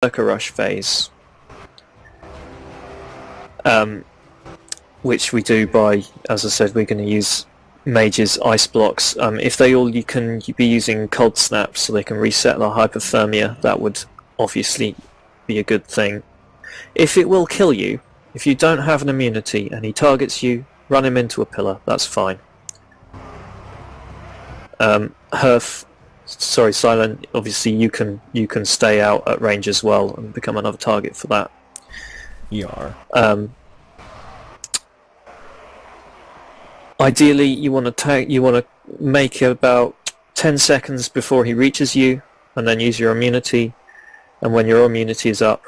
Berserker Rush phase, which we do by, as I said, we're going to use mages ice blocks. If they all, you can be using cold snaps so they can reset their hypothermia. That would obviously be a good thing. If it will kill you, if you don't have an immunity and he targets you, run him into a pillar. That's fine. Silent. Obviously, you can stay out at range as well and become another target for that. Yar. Ideally, you want to make about 10 seconds before he reaches you, and then use your immunity. And when your immunity is up,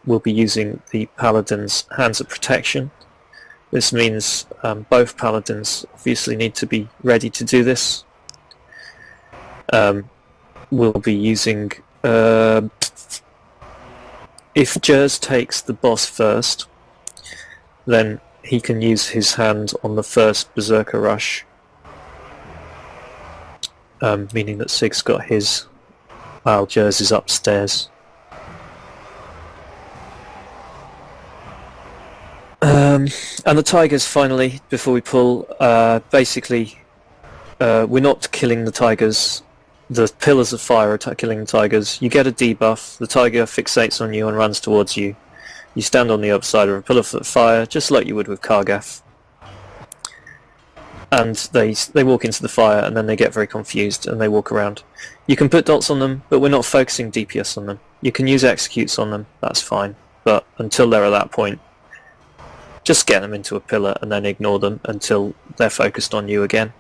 we'll be using the Paladin's Hands of Protection. This means both Paladins obviously need to be ready to do this. We'll be using... if Jers takes the boss first, then he can use his hand on the first Berserker Rush, meaning that Sig's got his while Jers is upstairs. And the tigers, finally, before we pull, basically we're not killing the tigers. The pillars of fire are killing the tigers. You get a debuff, the tiger fixates on you and runs towards you. You stand on the other side of a pillar of fire, just like you would with Kargath. And they walk into the fire, and then they get very confused, and they walk around. You can put dots on them, but we're not focusing DPS on them. You can use executes on them, that's fine. But until they're at that point, just get them into a pillar and then ignore them until they're focused on you again.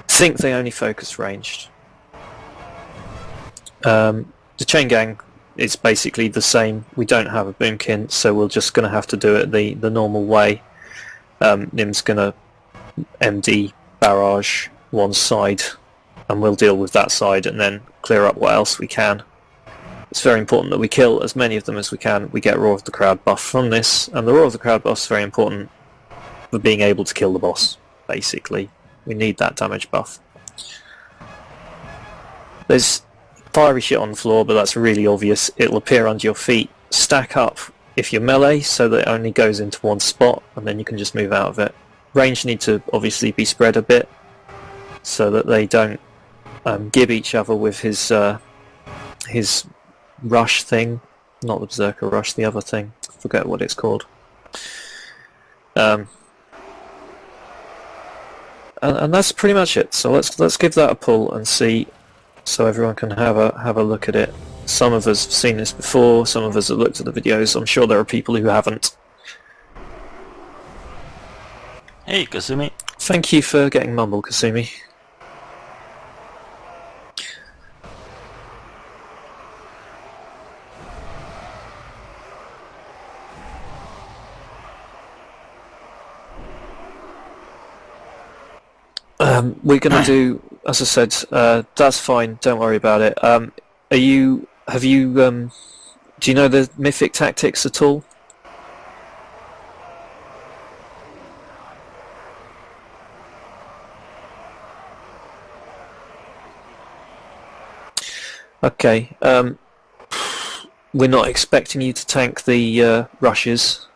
Think they only focus ranged. The chain gang is basically the same. We don't have a boomkin, so we're just going to have to do it the normal way. Nim's going to MD barrage one side, and we'll deal with that side and then clear up what else we can. It's very important that we kill as many of them as we can. We get Roar of the Crowd buff from this, and the Roar of the Crowd buff is very important for being able to kill the boss, basically. We need that damage buff. There's fiery shit on the floor, but that's really obvious. It'll appear under your feet. Stack up if you're melee, so that it only goes into one spot, and then you can just move out of it. Range need to obviously be spread a bit, so that they don't give each other with his rush thing. Not the Berserker Rush, the other thing. I forget what it's called. And that's pretty much it. So let's give that a pull and see, so everyone can have a look at it. Some of us have seen this before, some of us have looked at the videos. I'm sure there are people who haven't. Hey, Kasumi. Thank you for getting Mumble, Kasumi. We're going to do, as I said, that's fine, don't worry about it. Do you know the Mythic Tactics at all? Okay, we're not expecting you to tank the rushes.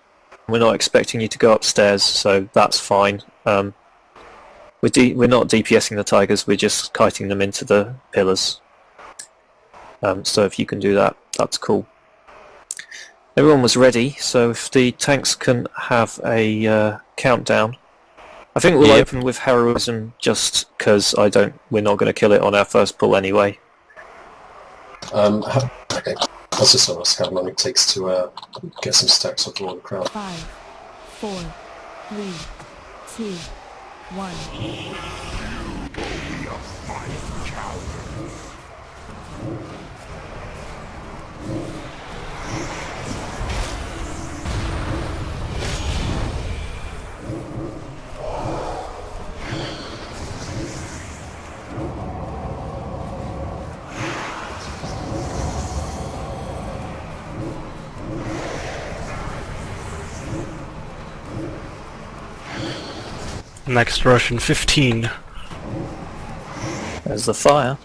We're not expecting you to go upstairs, so that's fine. We're not DPSing the tigers, we're just kiting them into the pillars. So if you can do that, that's cool. Everyone was ready, so if the tanks can have a countdown. I think we'll open with Heroism just because we're not going to kill it on our first pull anyway. Okay. I was just ask how long it takes to get some stacks off all the crowd. 5, 4, 3, 2, 1. Next rush in 15. There's the fire.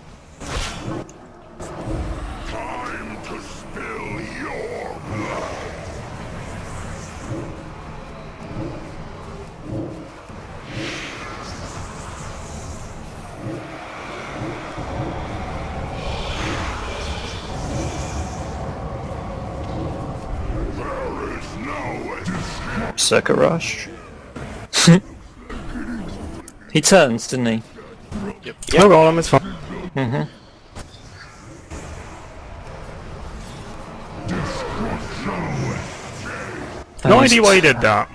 Circuit Rush. He turns, didn't he? No problem, it's fine. Mm-hmm. No idea why he did that.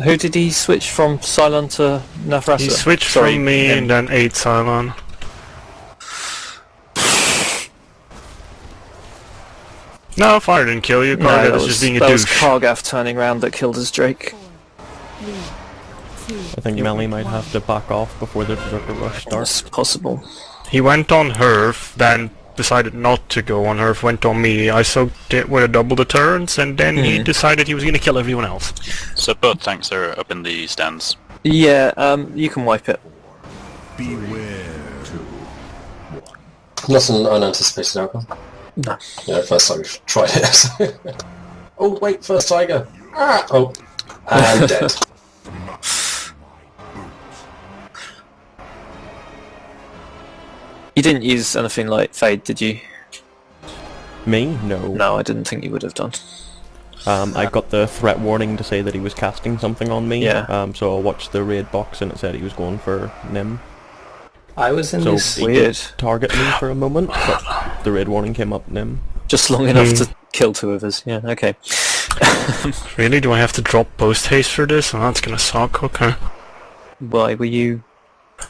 Who did he switch from? Cylon to Nathrasa? He switched Sorry, from me him. and then ate Cylon. No, fire didn't kill you. No, Karga that was just being a that was douche. Kargath turning around that killed his Drake. 4, 3, 2, I think Melly might have to back off before the Berserker Rush starts. That's possible. He went on Herf, then decided not to go on Herf, went on me. I soaked it with a double deterrence, and then he decided he was going to kill everyone else. So both tanks are up in the stands. Yeah, you can wipe it. Nothing unanticipated outcome. No. Yeah, first time we've tried it. Oh wait, first tiger. Ah! Oh, and dead. You didn't use anything like Fade, did you? Me? No. No, I didn't think you would have done. I got the threat warning to say that he was casting something on me. Yeah. So I watched the raid box and it said he was going for Nim. I was in So this. he Weird. did target me for a moment, but the raid warning came up Nim. Just long enough to kill two of us. Yeah, okay. Really? Do I have to drop post haste for this? Oh, that's gonna suck. Okay. Why were you...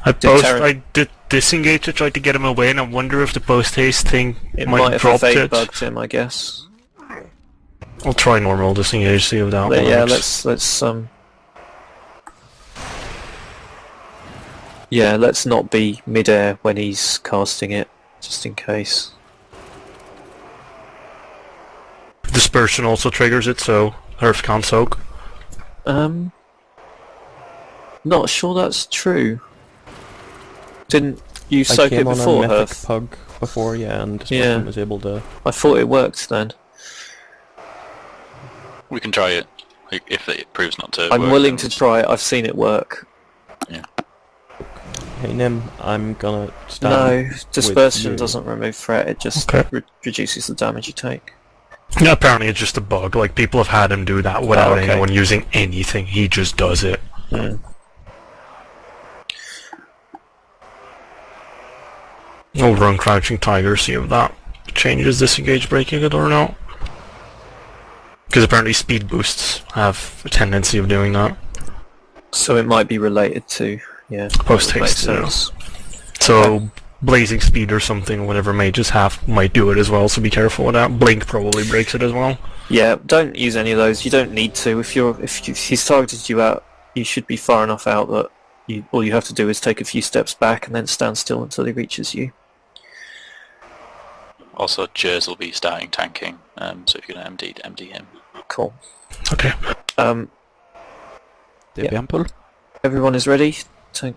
I Terran- I did disengage to try to get him away, and I wonder if the post haste thing It might might have have dropped Fade it. bugged him, I guess. I'll try normal disengage, see if that But works. yeah, let's not be mid-air when he's casting it, just in case. Dispersion also triggers it, so Herf can't soak. Not sure that's true. Didn't you I soak it came on before, a mythic Herf? pug before, yeah, and Yeah. Dispersion was able to... I thought it worked then. We can try it, like, if it proves not to I'm work, willing then- to try it, I've seen it work. Hey Nim, I'm gonna stand No, with dispersion you. doesn't remove threat, it just Okay. reduces the damage you take. Yeah, apparently it's just a bug. Like, people have had him do that without okay. anyone using anything. He just does it. I'll run Crouching Tiger, see if that changes disengage breaking it or not. Because apparently speed boosts have a tendency of doing that. So it might be related to, yeah. Post that makes haste, yeah. sense. So, Blazing Speed or something, whatever mages have, might do it as well, so be careful with that. Blink probably breaks it as well. Yeah, don't use any of those. You don't need to. If he's targeted you out, you should be far enough out that all you have to do is take a few steps back and then stand still until he reaches you. Also, Jers will be starting tanking, so if you're going to MD him. Cool. Okay. Yeah. Everyone is ready? Thank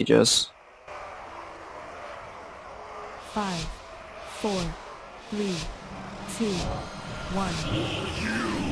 you, Jez. 5, 4, 3, 2, 1.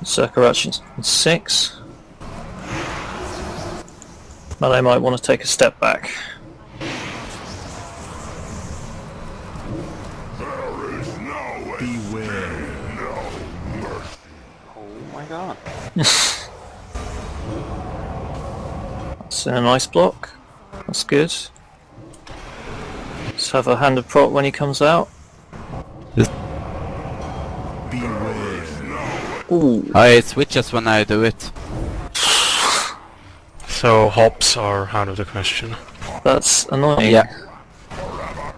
Circle actions 6. Now they might want to take a step back. Oh my god. That's in an ice block. That's good. Let's have a hand of prot when he comes out. Ooh. It switches when I do it. So, hops are out of the question. That's annoying. Yeah.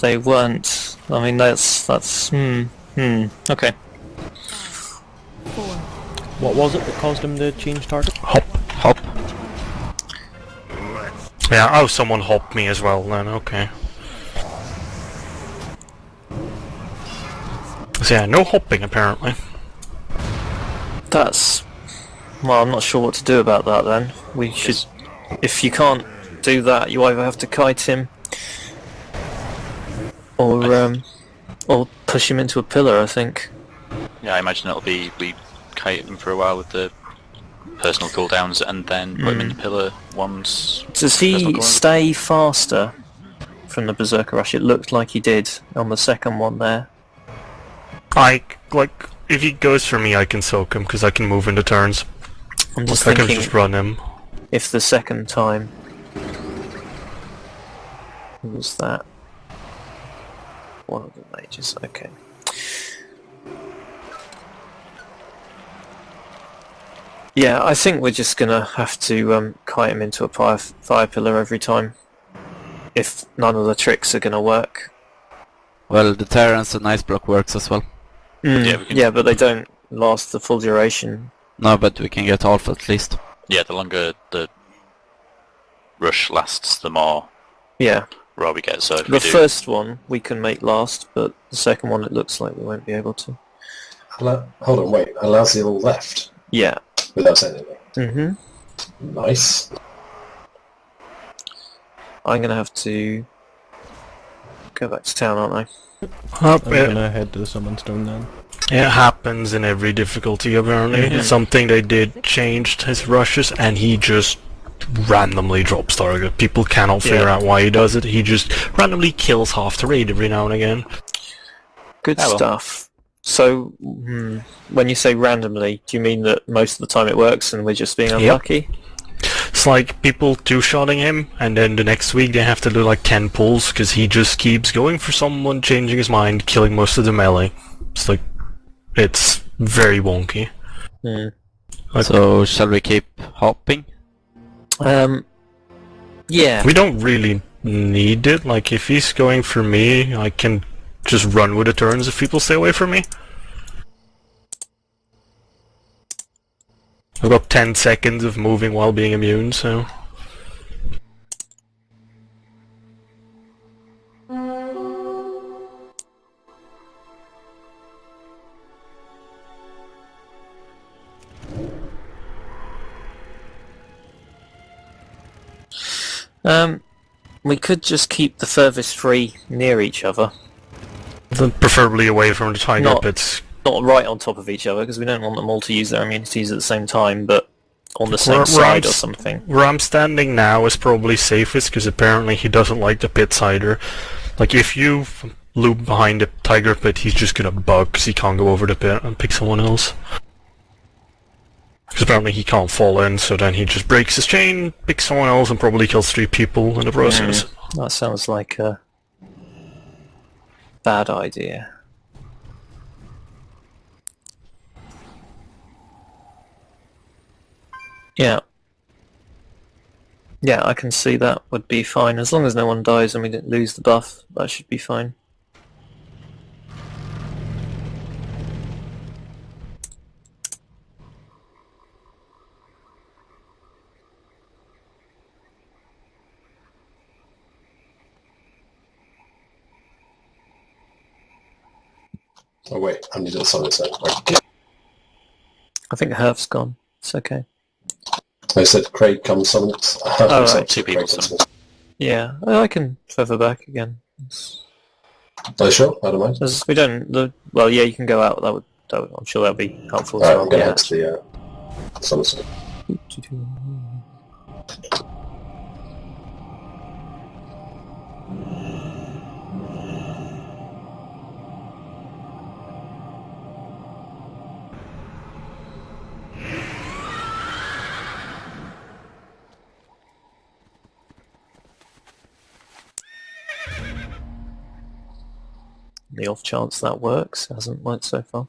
They weren't. I mean, that's. Okay. 4, What was it that caused him to change target? Hop. Yeah, oh, someone hopped me as well then, okay. So yeah, no hopping apparently. That's... Well, I'm not sure what to do about that then. We should... If you can't do that, you either have to kite him or push him into a pillar, I think. Yeah, I imagine it'll be we kite him for a while with the personal cooldowns and then put him in the pillar once. Does personal he cooldown. stay faster from the Berserker Rush? It looked like he did on the second one there. If he goes for me, I can soak him, because I can move into turns. I'm just I can thinking just run him. if the second time... Who was that? One of the mages, okay. Yeah, I think we're just gonna have to kite him into a fire pillar every time. If none of the tricks are gonna work. Well, the Terrans and Ice Block works as well. Yeah, we can- Yeah, but they don't last the full duration. No, but we can get half at least. Yeah, the longer the rush lasts, the more Yeah. raw we get. So if The we do, first one we can make last, but the second one it looks like we won't be able to. Hold on, wait. Alaziel left Yeah. without saying anything. Mhm. Nice. I'm gonna have to go back to town, aren't I? I'm gonna head to the Summon Stone then. It happens in every difficulty apparently. Mhm. It's something they did changed his rushes, and he just randomly drops target. People cannot figure Yeah. out why he does it. He just randomly kills half the raid every now and again. Good Oh, well. stuff. So, when you say randomly, do you mean that most of the time it works and we're just being unlucky? It's like people two-shotting him, and then the next week they have to do like 10 pulls because he just keeps going for someone, changing his mind, killing most of the melee. It's like, it's very wonky. Hmm. Like- So, shall we keep hopping? Yeah. We don't really need it. Like, if he's going for me, I can just run with the turns if people stay away from me. I've got 10 seconds of moving while being immune, so... We could just keep the furthest three near each other. Preferably away from the tiger Not- pits. Not right on top of each other, because we don't want them all to use their immunities at the same time, but on the same Where side or I'm something. Where I'm standing now is probably safest, because apparently he doesn't like the pit either. Like, if you loop behind the tiger pit, he's just gonna bug, because he can't go over the pit and pick someone else. Because apparently he can't fall in, so then he just breaks his chain, picks someone else, and probably kills 3 people in the process. That sounds like a bad idea. Yeah. Yeah, I can see that would be fine. As long as no one dies and we didn't lose the buff, that should be fine. Oh wait, I need to summon it. Right. I think Herf's gone. It's okay. I said Craig come summon it. Oh, right. Two people summon. Yeah, I can feather back again. Are you sure? I don't mind. We don't. Well, yeah, you can go out. That would I'm sure that'll be helpful as Alright, well. I'm going to Yeah. head to the summon stone. The off chance that works, hasn't worked so far.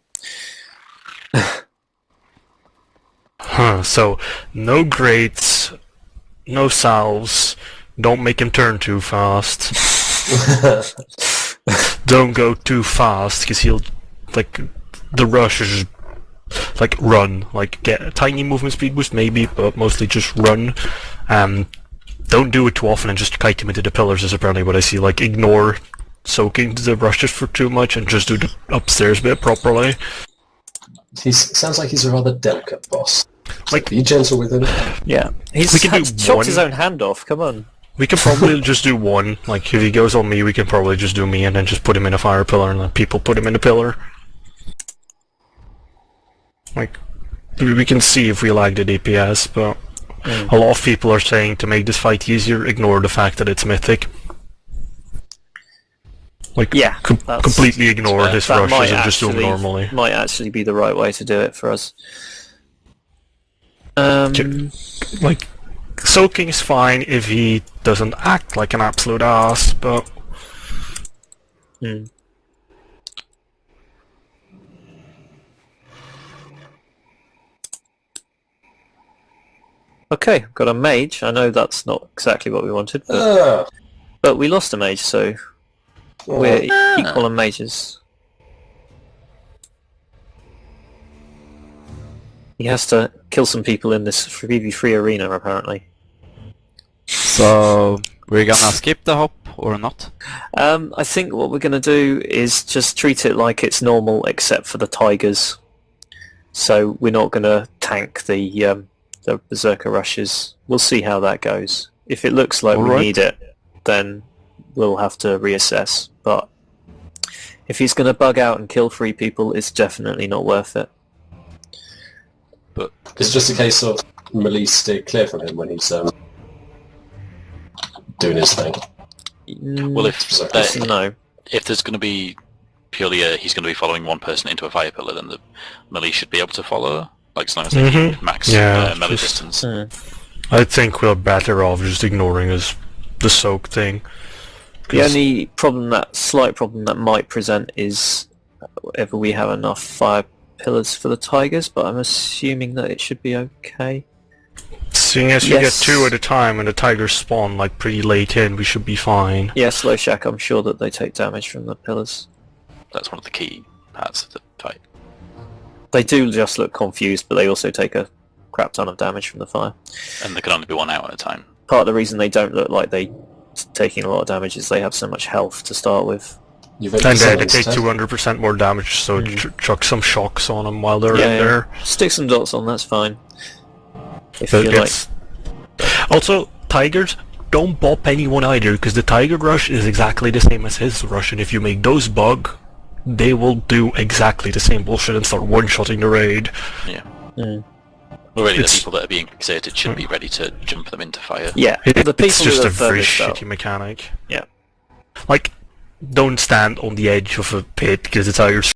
Huh, so, no grates, no salves, don't make him turn too fast. Don't go too fast, because he'll, like, the rush is like, run. Like, get a tiny movement speed boost, maybe, but mostly just run. don't do it too often and just kite him into the pillars is apparently what I see. Like, ignore soaking the rushes for too much and just do the upstairs bit properly. Sounds like he's a rather delicate boss. Like, be gentle with him. Yeah, he's We can do chopped one. his own hand off. Come on. we can probably just do one. Like, if he goes on me, we can probably just do me and then just put him in a fire pillar and let people put him in a pillar. Like, we can see if we lag the DPS, but a lot of people are saying to make this fight easier, ignore the fact that it's mythic. Like, Yeah, completely ignore his that rushes might and just do them actually- normally. Might actually be the right way to do it for us. Like, soaking is fine if he doesn't act like an absolute ass, but... Okay, got a mage. I know that's not exactly what we wanted, Ah, but we lost a mage, so we're equal on mages. He has to kill some people in this 3v3 arena, apparently. So we're gonna skip the hop or not? I think what we're going to do is just treat it like it's normal, except for the tigers. So we're not going to tank the berserker rushes. We'll see how that goes. If it looks like we Alright. need it, then we'll have to reassess. But if he's going to bug out and kill 3 people, it's definitely not worth it. But it's just a case of Melee stay clear from him when he's doing his thing. well, Yes and no. if there's going to be purely he's going to be following one person into a fire pillar, then the melee should be able to follow, like as long as they keep max Yeah, melee just- distance. I think we're better off just ignoring the soak thing. The only slight problem that might present is whether we have enough fire pillars for the tigers, but I'm assuming that it should be okay. Seeing as you Yes. get 2 at a time and the tigers spawn like pretty late in, we should be fine. Yes, Loshak, I'm sure that they take damage from the pillars. That's one of the key parts of the fight. They do just look confused, but they also take a crap ton of damage from the fire. And there can only be one out at a time. Part of the reason they don't look like they taking a lot of damage is they have so much health to start with. You've And then they summoned take Steph. 200% more damage, so chuck some shocks on them while they're in Yeah, there. stick some dots on, that's fine. If But you like. it's... Also, tigers, don't bop anyone either, because the tiger rush is exactly the same as his rush, and if you make those bug, they will do exactly the same bullshit and start one-shotting the raid. Yeah. Mm. Well, really, the It's- people that are being fixated should be ready to jump them into fire. Yeah, the people It's just who a are very furthest out. shitty mechanic. Yeah. Like, don't stand on the edge of a pit, because the tigers